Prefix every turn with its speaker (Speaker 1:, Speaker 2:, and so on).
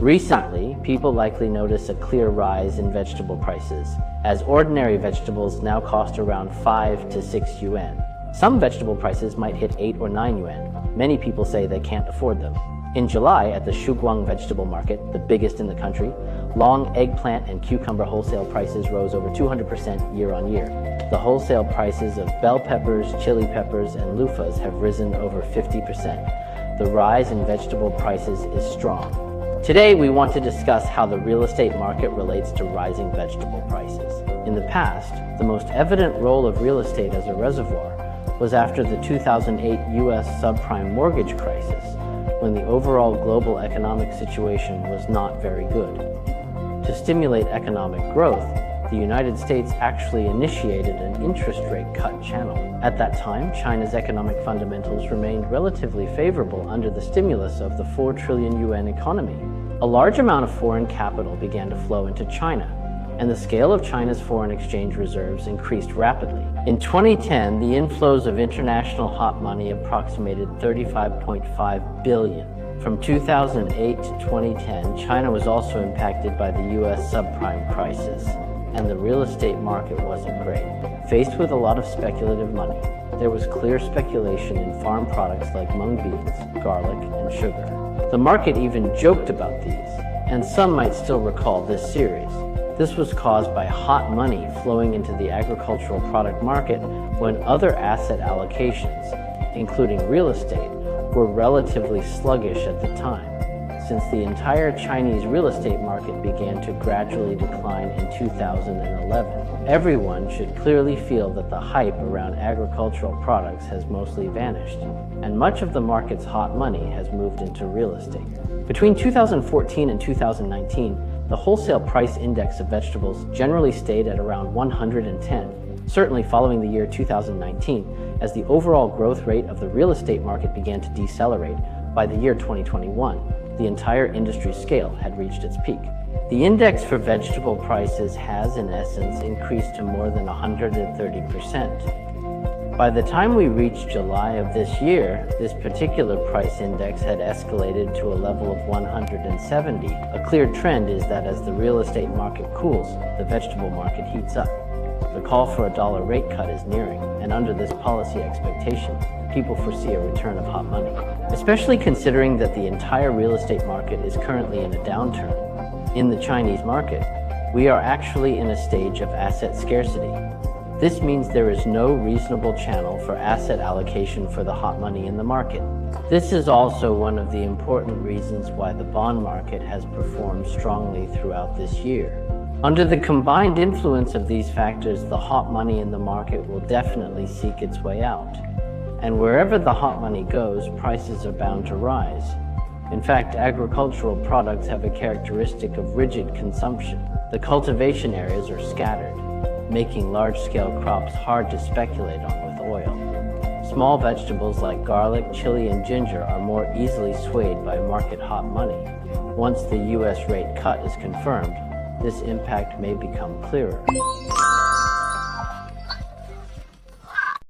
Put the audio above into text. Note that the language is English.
Speaker 1: Recently, people likely notice a clear rise in vegetable prices, as ordinary vegetables now cost around 5 to 6 yuan. Some vegetable prices might hit 8 or 9 yuan. Many people say they can't afford them. In July, at the Shuguang vegetable market, the biggest in the country, long eggplant and cucumber wholesale prices rose over 200% year-on-year. The wholesale prices of bell peppers, chili peppers, and loofahs have risen over 50%. The rise in vegetable prices is strong. Today, we want to discuss how the real estate market relates to rising vegetable prices. In the past, the most evident role of real estate as a reservoir was after the 2008 U.S. subprime mortgage crisis, when the overall global economic situation was not very good. To stimulate economic growth, the United States actually initiated an interest rate cut channel. At that time, China's economic fundamentals remained relatively favorable under the stimulus of the 4 trillion yuan economy. A large amount of foreign capital began to flow into China, and the scale of China's foreign exchange reserves increased rapidly. In 2010, the inflows of international hot money approximated 35.5 billion. From 2008 to 2010, China was also impacted by the U.S. subprime crisis, and the real estate market wasn't great. Faced with a lot of speculative money, there was clear speculation in farm products like mung beans, garlic, and sugar. The market even joked about these, and some might still recall this series. This was caused by hot money flowing into the agricultural product market when other asset allocations, including real estate, were relatively sluggish at the time, since the entire Chinese real estate market began to gradually decline in 2011. Everyone should clearly feel that the hype around agricultural products has mostly vanished, and much of the market's hot money has moved into real estate. Between 2014 and 2019, the wholesale price index of vegetables generally stayed at around 110, certainly following the year 2019, as the overall growth rate of the real estate market began to decelerate. By the year 2021, the entire industry scale had reached its peak. The index for vegetable prices has, in essence, increased to more than 130%. By the time we reached July of this year, this particular price index had escalated to a level of 170. A clear trend is that as the real estate market cools, the vegetable market heats up. The call for a dollar rate cut is nearing, and under this policy expectation, people foresee a return of hot money. Especially considering that the entire real estate market is currently in a downturn. In the Chinese market, we are actually in a stage of asset scarcity. This means there is no reasonable channel for asset allocation for the hot money in the market. This is also one of the important reasons why the bond market has performed strongly throughout this year. Under the combined influence of these factors, the hot money in the market will definitely seek its way out. And wherever the hot money goes, prices are bound to rise. In fact, agricultural products have a characteristic of rigid consumption. The cultivation areas are scattered, making large-scale crops hard to speculate on with oil. Small vegetables like garlic, chili, and ginger are more easily swayed by market hot money. Once the U.S. rate cut is confirmed, this impact may become clearer.